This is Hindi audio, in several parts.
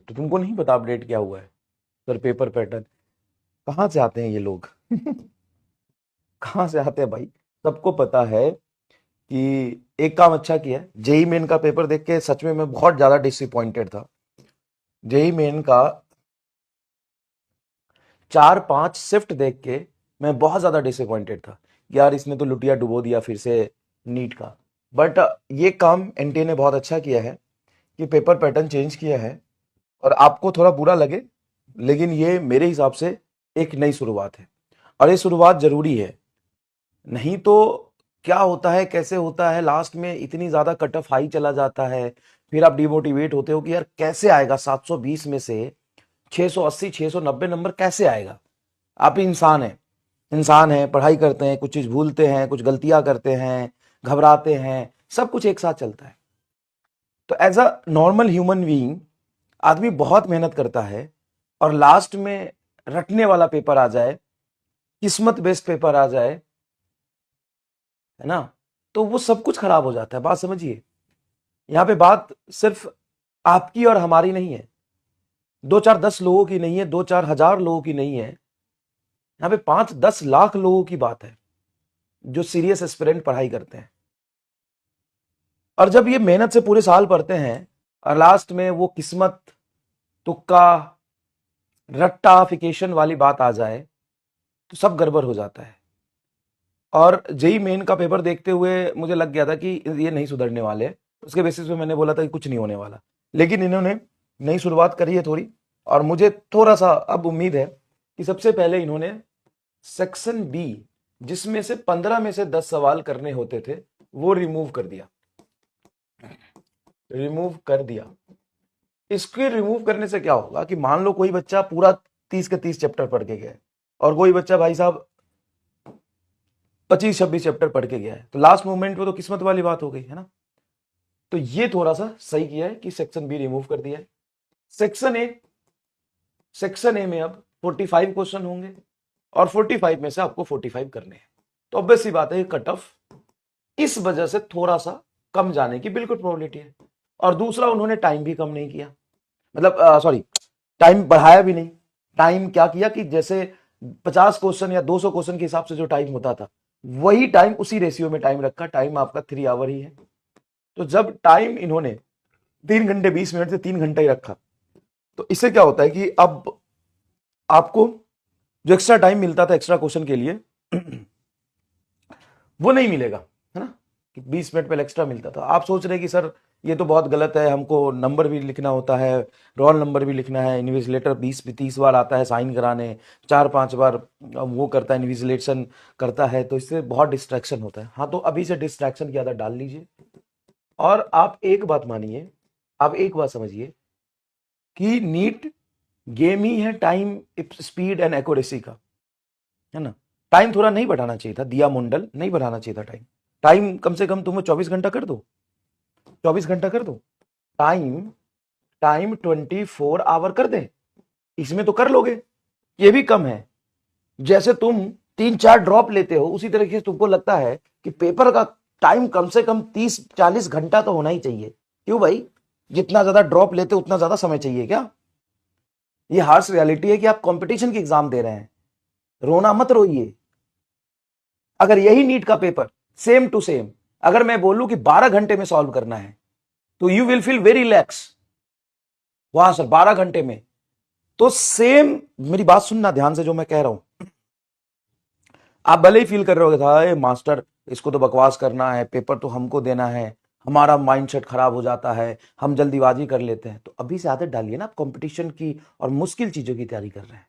तो तुमको नहीं पता अपडेट क्या हुआ है? सर पेपर पैटर्न कहाँ से आते हैं ये लोग? कहाँ से आते हैं भाई? सबको पता है कि एक काम अच्छा किया है, जेई मेन का पेपर देख के सच में मैं बहुत ज्यादा डिसअपॉइंटेड था। जेई मेन का 4-5 शिफ्ट देख के मैं बहुत ज्यादा डिसअपॉइंटेड था। यार इसने तो लुटिया डुबो दिया फिर से नीट का। बट ये काम एनटीए ने बहुत अच्छा किया है कि पेपर पैटर्न चेंज किया है। और आपको थोड़ा बुरा लगे, लेकिन ये मेरे हिसाब से एक नई शुरुआत है, और ये शुरुआत जरूरी है। नहीं तो क्या होता है, कैसे होता है, लास्ट में इतनी ज्यादा कट ऑफ हाई चला जाता है, फिर आप डिमोटिवेट होते हो कि यार कैसे आएगा 720 में से 680 690 नंबर कैसे आएगा? आप इंसान हैं, इंसान हैं, पढ़ाई करते हैं, कुछ चीज भूलते हैं, कुछ गलतियां करते हैं, घबराते हैं, सब कुछ एक साथ चलता है। तो as a normal human being आदमी बहुत मेहनत करता है, और लास्ट में रटने वाला पेपर आ जाए, किस्मत बेस्ड पेपर आ जाए, है ना, तो वो सब कुछ खराब हो जाता है। बात समझिए, यहां पे बात सिर्फ आपकी और हमारी नहीं है, 2-4-10 लोगों की नहीं है, 2-4 हजार लोगों की नहीं है, यहां पे 5-10 लाख लोगों की बात है जो सीरियस एस्पिरेंट पढ़ाई करते हैं। और जब ये मेहनत से पूरे साल पढ़ते हैं और लास्ट में वो किस्मत, तुक्का, रट्टाफिकेशन वाली बात आ जाए, तो सब गड़बड़ हो जाता है। और जेई मेन का पेपर देखते हुए मुझे लग गया था कि ये नहीं सुधरने वाले। उसके बेसिस पे मैंने बोला था कि कुछ नहीं होने वाला, लेकिन इन्होंने नई शुरुआत करी है थोड़ी, और मुझे थोड़ा सा अब उम्मीद है कि सबसे पहले इन्होंने सेक्शन बी, जिसमें से 15 में से 10 सवाल करने होते थे, वो रिमूव कर दिया। रिमूव कर दिया। इसके रिमूव करने से क्या होगा कि मान लो कोई बच्चा पूरा 30 के 30 चैप्टर पढ़ के गया है, और कोई बच्चा भाई साहब 25-26 चैप्टर पढ़ के गया है, तो लास्ट मोमेंट में तो किस्मत वाली बात हो गई है ना। तो ये थोड़ा सा सही किया है कि सेक्शन बी रिमूव कर दिया है। सेक्शन ए, सेक्शन ए में अब 45 क्वेश्चन होंगे, और 45 में से आपको 45 करने हैं। तो ऑब्वियस सी बात है, कट ऑफ इस वजह से थोड़ा सा कम जाने की बिल्कुल प्रोबेबिलिटी है। और दूसरा, उन्होंने टाइम भी कम नहीं किया, मतलब सॉरी, टाइम बढ़ाया भी नहीं। टाइम क्या किया कि जैसे 50 क्वेश्चन या 200 क्वेश्चन के हिसाब से जो टाइम होता था, वही टाइम उसी रेशियो में टाइम रखा। टाइम आपका 3 आवर ही है। तो जब टाइम इन्होंने 3 घंटे 20 मिनट से 3 घंटा ही रखा, तो इससे क्या होता है कि अब आपको जो एक्स्ट्रा टाइम मिलता था एक्स्ट्रा क्वेश्चन के लिए, वो नहीं मिलेगा, है ना, कि 20 मिनट पहले एक्स्ट्रा मिलता था। आप सोच रहे हैं कि सर ये तो बहुत गलत है, हमको नंबर भी लिखना होता है, रोल नंबर भी लिखना है, इन्विजिलेटर 20-30 बार आता है साइन कराने, 4-5 बार वो करता है, इन्विजिलेशन करता है, तो इससे बहुत डिस्ट्रैक्शन होता है। हाँ, तो अभी से डिस्ट्रैक्शन की आदत डाल लीजिए। और आप एक बात मानिए, आप एक बात समझिए कि नीट गेम ही है टाइम, स्पीड एंड एक्यूरेसी का, है ना। टाइम थोड़ा नहीं बढ़ाना चाहिए था, दिया मुंडल, नहीं बढ़ाना चाहिए था टाइम। टाइम कम से कम तुम्हें 24 घंटा कर दो, 24 घंटा कर दो। टाइम टाइम 24 आवर कर दे, इसमें तो कर लोगे। ये भी कम है। जैसे तुम 3-4 ड्रॉप लेते हो, उसी तरीके से तुमको लगता है कि पेपर का टाइम कम से कम 30-40 घंटा तो होना ही चाहिए। क्यों भाई? जितना ज्यादा ड्रॉप लेते हो उतना ज्यादा समय चाहिए क्या? ये हार्श रियलिटी है कि आप कंपटीशन की एग्जाम दे रहे हैं। रोना मत रोइए। अगर यही नीट का पेपर सेम टू सेम अगर मैं बोलूं कि 12 घंटे में सॉल्व करना है, तो you will feel very relax. वाह सर 12 घंटे में, तो सेम, मेरी बात सुनना ध्यान से जो मैं कह रहा हूं। आप भले ही फील कर रहे हो था मास्टर इसको तो बकवास करना है, पेपर तो हमको देना है, हमारा माइंडसेट खराब हो जाता है, हम जल्दीबाजी कर लेते हैं। तो अभी से आदत डालिए ना, आप कंपटीशन की और मुश्किल चीजों की तैयारी कर रहे हैं।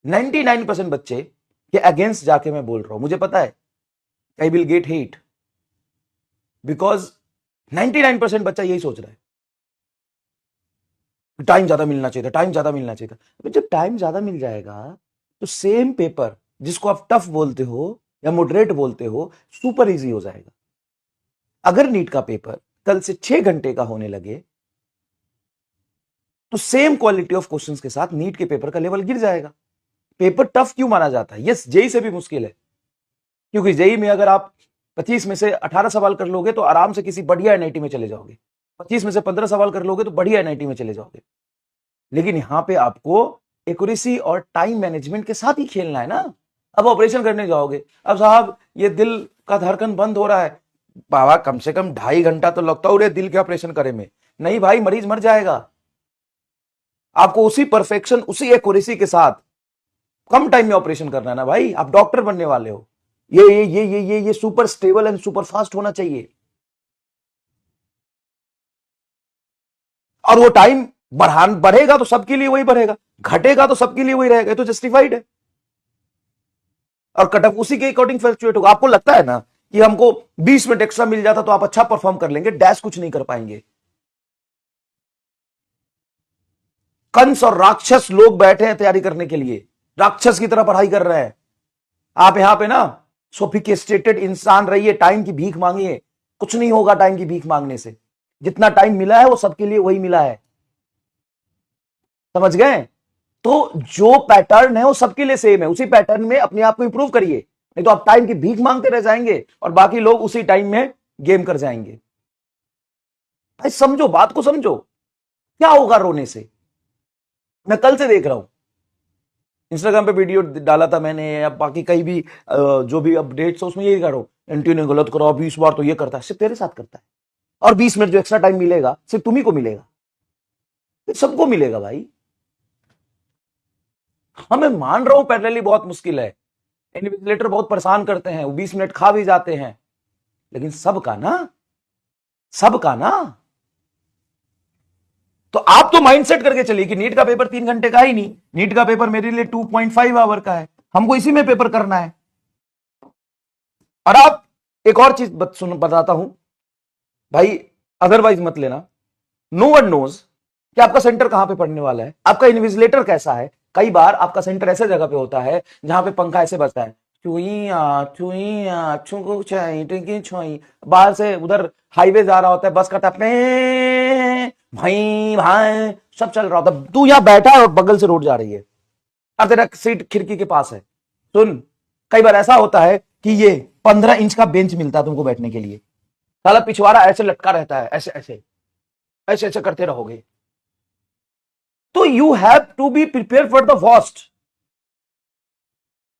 99% बच्चे के अगेंस्ट जाके मैं बोल रहा हूं, मुझे पता है I will get hate, because 99% बच्चा यही सोच रहा है, टाइम ज्यादा मिलना चाहिए था, टाइम ज्यादा मिलना चाहिए था। जब टाइम ज्यादा मिल जाएगा, तो सेम पेपर जिसको आप टफ बोलते हो या मॉडरेट बोलते हो, सुपर इजी हो जाएगा। अगर नीट का पेपर कल से 6 घंटे का होने लगे, तो सेम क्वालिटी ऑफ क्वेश्चंस के साथ नीट के पेपर का लेवल गिर जाएगा। पेपर टफ क्यों माना जाता है? यस, जेई से भी मुश्किल है, क्योंकि जेई में अगर आप 25 में से 18 सवाल कर लोगे, तो आराम से किसी बढ़िया एनआईटी में चले जाओगे। 25 में से 15 सवाल कर लोगे तो बढ़िया एनआईटी में चले जाओगे। लेकिन यहां पे आपको एक्यूरेसी और टाइम मैनेजमेंट के साथ ही खेलना है ना। अब ऑपरेशन करने जाओगे, अब साहब ये दिल का धड़कन बंद हो रहा है, बाबा कम से कम 2.5 घंटा तो लगता हो रे दिल के ऑपरेशन करे में। नहीं भाई, मरीज मर जाएगा। आपको उसी परफेक्शन, उसी एक्यूरेसी के साथ कम टाइम में ऑपरेशन करना है ना भाई। आप डॉक्टर बनने वाले हो, ये super stable and super fast होना चाहिए। और वो टाइम बढ़ेगा तो सबके लिए वही बढ़ेगा, घटेगा तो सबके लिए वही रहेगा, तो जस्टिफाइड है। और कट ऑफ उसी के अकॉर्डिंग फ्लक्चुएट होगा। आपको लगता है ना कि हमको 20 मिनट एक्स्ट्रा मिल जाता तो आप अच्छा परफॉर्म कर लेंगे, डैश कुछ नहीं कर पाएंगे। कंस और राक्षस लोग बैठे हैं तैयारी करने के लिए, राक्षस की तरह पढ़ाई कर रहे हैं। आप यहां पे ना सोफिस्टिकेटेड इंसान रहिए, टाइम की भीख मांगिए, कुछ नहीं होगा टाइम की भीख मांगने से। जितना टाइम मिला है वो सबके लिए वही मिला है, समझ गए? तो जो पैटर्न है वो सबके लिए सेम है, उसी पैटर्न में अपने आप को इंप्रूव करिए, नहीं तो आप टाइम की भीख मांगते रह जाएंगे और बाकी लोग उसी टाइम में गेम कर जाएंगे। भाई समझो, बात को समझो, क्या होगा रोने से। मैं कल से देख रहा हूं, इंस्टाग्राम पे वीडियो डाला था मैंने, या बाकी कहीं भी जो भी अपडेट्स है उसमें यही कर रहा हूं, एंटी ने गलत करा 20 बार तो ये करता है, सिर्फ तेरे साथ करता है। और 20 मिनट जो एक्स्ट्रा टाइम मिलेगा सिर्फ तुम्ही को मिलेगा, सबको मिलेगा भाई। हाँ मैं मान रहा हूं पैरेलली बहुत मुश्किल है, इन्विजिलेटर बहुत परेशान करते हैं, वो 20 मिनट खा भी जाते हैं, लेकिन सबका ना, सबका ना। तो आप तो माइंडसेट करके चलिए कि नीट का पेपर 3 घंटे का ही नहीं, नीट का पेपर मेरे लिए 2.5 आवर का है, हमको इसी में पेपर करना है। और आप एक और चीज बताता हूं भाई, अदरवाइज मत लेना। नो वन नोज कि आपका सेंटर कहां पे पड़ने वाला है, आपका इन्विजिलेटर कैसा है। कई बार आपका सेंटर ऐसे जगह पे होता है जहां पे पंखा ऐसे बजता है, बाहर से उधर हाईवे जा रहा होता है, बस का टपे भाई भाई सब चल रहा होता है, तू यहां बैठा है और बगल से रोड जा रही है और तेरा सीट खिड़की के पास है। सुन, कई बार ऐसा होता है कि ये 15 इंच का बेंच मिलता है तुमको बैठने के लिए, साला पिछवाड़ा ऐसे लटका रहता है, ऐसे ऐसे ऐसे ऐसे करते रहोगे। तो you have to be prepare for the worst.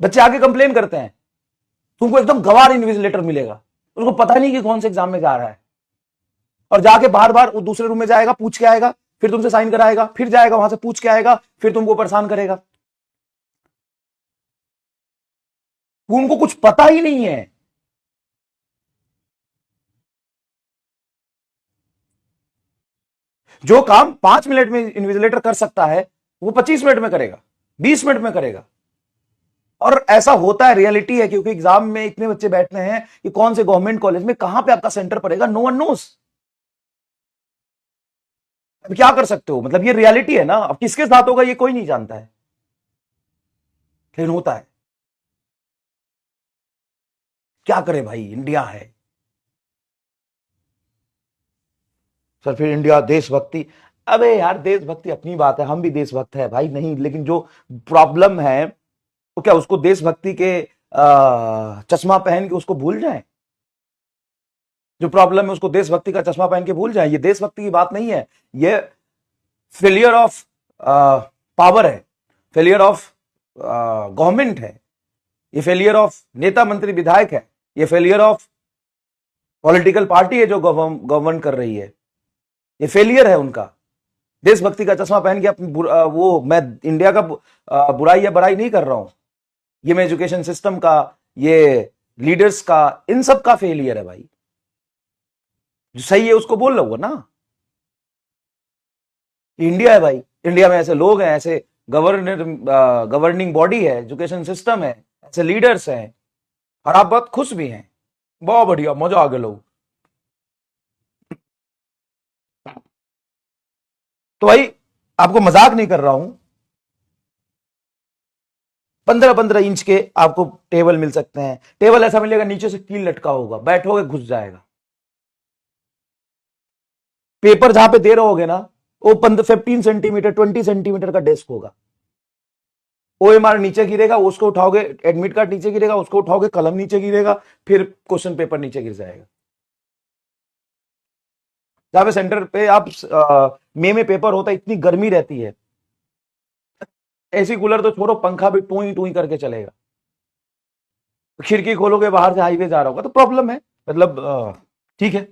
बच्चे आगे कंप्लेन करते हैं, तुमको एकदम गवार इन्विजिलेटर मिलेगा, उसको पता नहीं कि कौन से एग्जाम में जा रहा है, और जाके बार बार वो दूसरे रूम में जाएगा, पूछ के आएगा, फिर तुमसे साइन कराएगा, फिर जाएगा वहां से पूछ के आएगा, फिर तुमको परेशान करेगा। उनको कुछ पता ही नहीं है। जो काम 5 मिनट में इन्विजिलेटर कर सकता है वो 25 मिनट में करेगा, 20 मिनट में करेगा। और ऐसा होता है, रियलिटी है, क्योंकि एग्जाम में इतने बच्चे बैठने हैं कि कौन से गवर्नमेंट कॉलेज में कहां पे आपका सेंटर पड़ेगा, नो वन नोस। अब क्या कर सकते हो, मतलब ये रियलिटी है ना, अब किसके साथ होगा ये कोई नहीं जानता है, लेकिन होता है। क्या करे भाई, इंडिया है। सर फिर इंडिया देशभक्ति, अबे यार देशभक्ति अपनी बात है, हम भी देशभक्त है भाई, नहीं, लेकिन जो प्रॉब्लम है वो क्या उसको देशभक्ति के चश्मा पहन के उसको भूल जाए, जो प्रॉब्लम है उसको देशभक्ति का चश्मा पहन के भूल जाए। ये देशभक्ति की बात नहीं है, ये फेलियर ऑफ पावर है, फेलियर ऑफ गवर्नमेंट है, ये फेलियर ऑफ नेता मंत्री विधायक है, ये फेलियर ऑफ पॉलिटिकल पार्टी है जो गवर्न कर रही है, ये फेलियर है उनका। देशभक्ति का चश्मा पहन के वो मैं इंडिया का बुराई या बड़ाई नहीं कर रहा हूं, ये मैं एजुकेशन सिस्टम का, ये लीडर्स का, इन सब का फेलियर है भाई। जो सही है उसको बोल रहा ना, इंडिया है भाई, इंडिया में ऐसे लोग हैं, ऐसे गवर्निंग बॉडी है, एजुकेशन सिस्टम है, ऐसे लीडर्स हैं, और आप बहुत खुश भी हैं, बहुत बढ़िया, मजा आ गया लोग। तो भाई आपको मजाक नहीं कर रहा हूं, 15-15 इंच के आपको टेबल मिल सकते हैं। टेबल ऐसा मिलेगा नीचे से कील लटका होगा, बैठोगे घुस जाएगा। पेपर जहां पे दे रहोगे ना वो 15 सेंटीमीटर 20 सेंटीमीटर का डेस्क होगा, ओएमआर नीचे गिरेगा, उसको उठाओगे, एडमिट कार्ड नीचे गिरेगा, उसको उठाओगे, कलम नीचे गिरेगा, फिर क्वेश्चन पेपर नीचे गिर जाएगा। जहां पे सेंटर पे आप मई में पेपर होता है, इतनी गर्मी रहती है, एसी कूलर तो छोड़ो, पंखा भी टूई टूई करके चलेगा, खिड़की खोलोगे बाहर से हाईवे जा रहा होगा तो प्रॉब्लम है, मतलब ठीक है।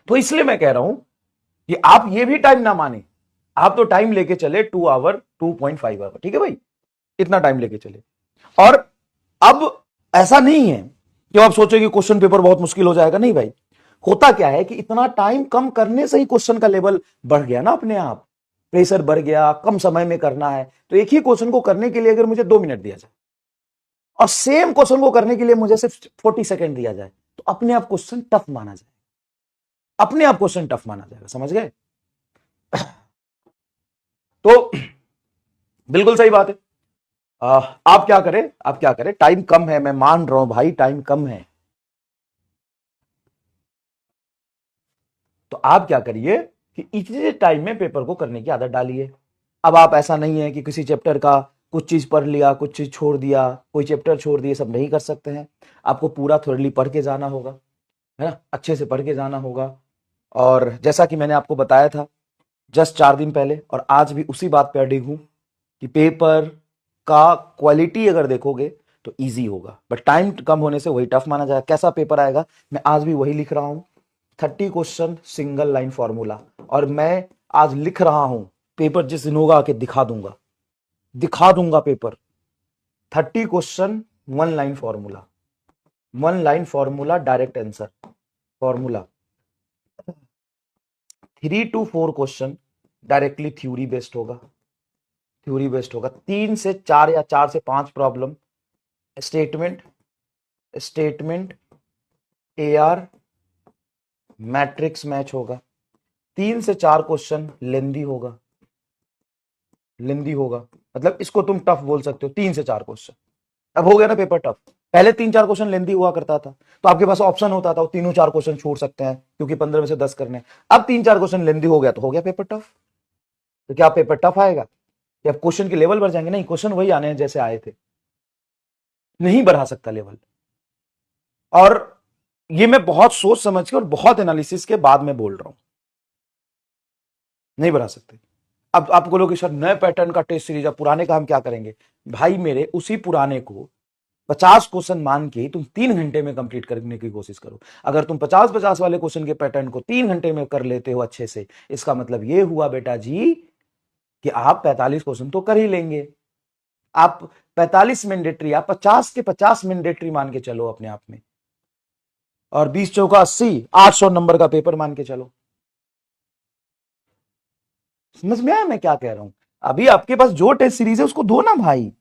तो इसलिए मैं कह रहा हूं कि आप ये भी टाइम ना माने, आप तो टाइम लेके चले 2 आवर 2.5 आवर, ठीक है भाई, इतना टाइम लेके चले। और अब ऐसा नहीं है कि आप सोचे कि क्वेश्चन पेपर बहुत मुश्किल हो जाएगा, नहीं भाई, होता क्या है कि इतना टाइम कम करने से ही क्वेश्चन का लेवल बढ़ गया ना अपने आप, प्रेशर बढ़ गया, कम समय में करना है। तो एक ही क्वेश्चन को करने के लिए अगर मुझे 2 मिनट दिया जाए और सेम क्वेश्चन को करने के लिए मुझे सिर्फ 40 सेकेंड दिया जाए, तो अपने आप क्वेश्चन टफ माना जाएगा, अपने आप क्वेश्चन टफ माना जाएगा, समझ गए? तो बिल्कुल सही बात है। आप क्या करें, आप क्या करें, टाइम कम है, मैं मान रहा हूं भाई, टाइम कम है, तो आप क्या करिए कि इतने टाइम में पेपर को करने की आदत डालिए। अब आप ऐसा नहीं है कि किसी चैप्टर का कुछ चीज पढ़ लिया, कुछ चीज छोड़ दिया, कोई चैप्टर छोड़ दिए, सब नहीं कर सकते हैं। आपको पूरा थोरली पढ़ के जाना होगा, है ना, अच्छे से पढ़ के जाना होगा। और जैसा कि मैंने आपको बताया था जस्ट 4 दिन पहले, और आज भी उसी बात पे अडिग हूं कि पेपर का क्वालिटी अगर देखोगे तो इजी होगा, बट टाइम कम होने से वही टफ माना जाएगा। कैसा पेपर आएगा, मैं आज भी वही लिख रहा हूं, 30 क्वेश्चन सिंगल लाइन फॉर्मूला। और मैं आज लिख रहा हूं, पेपर जिस दिन होगा आके दिखा दूंगा, दिखा दूंगा paper. 30 question 1 line formula, 1 line formula, direct answer formula. 3 to 4 question directly theory based होगा, थ्योरी बेस्ड होगा। 3 से 4 या 4 से 5 problem statement, statement AR matrix match होगा। 3 से 4 क्वेश्चन लेंदी होगा, लेंदी होगा, मतलब इसको तुम टफ बोल सकते हो। 3 से 4 क्वेश्चन, अब हो गया ना पेपर टफ। पहले 3-4 क्वेश्चन लेंदी हुआ करता था, तो आपके पास ऑप्शन होता था, वो तीनों 4 क्वेश्चन छोड़ सकते हैं क्योंकि 15 में से 10 करने। अब 3-4 क्वेश्चन लेंदी हो गया तो हो गया पेपर टफ। तो क्या पेपर टफ आएगा, या क्वेश्चन के लेवल बढ़ जाएंगे? नहीं, क्वेश्चन वही आने हैं जैसे आए थे, नहीं बढ़ा सकता लेवल। और ये मैं बहुत सोच समझ के और बहुत एनालिसिस के बाद में बोल रहा हूं, नहीं बढ़ा सकते। अब आप बोलोगे सर नए पैटर्न का टेस्ट सीरीज, अब पुराने का हम क्या करेंगे? भाई मेरे, उसी पुराने को 50 क्वेश्चन मान के तुम 3 घंटे में कंप्लीट करने की कोशिश करो। अगर तुम 50-50 वाले क्वेश्चन के पैटर्न को 3 घंटे में कर लेते हो अच्छे से, इसका मतलब ये हुआ बेटा जी कि आप 45 क्वेश्चन तो कर ही लेंगे। आप 45 मैंडेटरी, आप 50 के 50 मैंडेटरी मान के चलो अपने आप में, और 20 चौका 80, 800 नंबर का पेपर मान के चलो। समझ में आया मैं क्या कह रहा हूं? अभी आपके पास जो टेस्ट सीरीज है उसको दो ना भाई,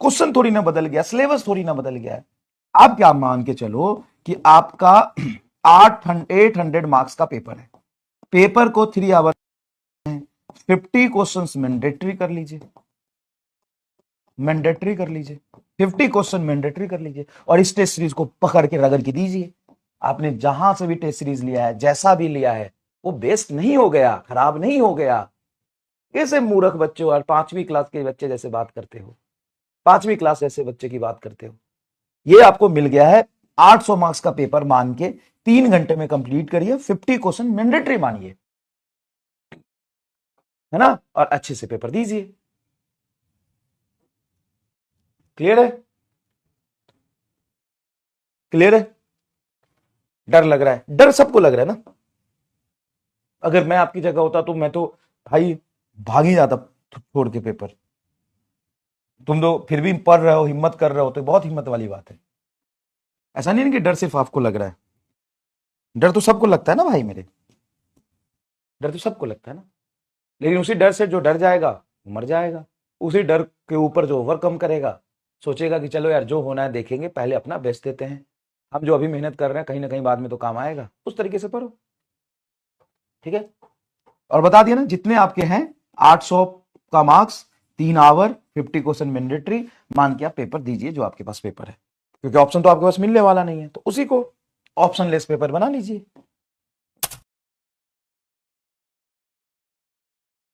क्वेश्चन थोड़ी ना बदल गया, सिलेबस थोड़ी ना बदल गया है। आप क्या मान के चलो कि आपका 800 मार्क्स का पेपर है, पेपर को 3 आवर, 50 क्वेश्चंस मैंडेटरी कर लीजिए, मैंडेटरी कर लीजिए, 50 क्वेश्चन मैंडेटरी कर लीजिए, और इस टेस्ट सीरीज को पकड़ के रगड़ के दीजिए। आपने जहां से भी टेस्ट सीरीज लिया है, जैसा भी लिया है, वो बेस्ट नहीं हो गया, खराब नहीं हो गया। कैसे मूर्ख बच्चे हो, और 5वीं क्लास के बच्चे जैसे बात करते हो, 5वीं क्लास जैसे बच्चे की बात करते हो। ये आपको मिल गया है 800 मार्क्स का पेपर मान के 3 घंटे में कंप्लीट करिए, 50 क्वेश्चन मैंडेटरी मानिए, है ना, और अच्छे से पेपर दीजिए। क्लियर है? क्लियर है? डर लग रहा है? डर सबको लग रहा है ना। अगर मैं आपकी जगह होता तो मैं तो भाई भाग ही जाता छोड़ के पेपर। तुम तो फिर भी पढ़ रहे हो, हिम्मत कर रहे हो, तो बहुत हिम्मत वाली बात है। ऐसा नहीं है कि डर सिर्फ आपको लग रहा है, डर तो सबको लगता है ना भाई मेरे, डर तो सबको लगता है ना। लेकिन उसी डर से जो डर जाएगा वो मर जाएगा, उसी डर के ऊपर जो ओवरकम करेगा, सोचेगा कि चलो यार जो होना है देखेंगे, पहले अपना बेस्ट देते हैं, हम जो अभी मेहनत कर रहे हैं कहीं ना कहीं बाद में तो काम आएगा, उस तरीके से पढ़ो, ठीक है। और बता दिया ना, जितने आपके हैं 800 का मार्क्स, 3 आवर, 50 क्वेश्चन मैंडेटरी मान के आप पेपर दीजिए जो आपके पास पेपर है, क्योंकि ऑप्शन तो आपके पास मिलने वाला नहीं है, तो उसी को ऑप्शन लेस पेपर बना लीजिए।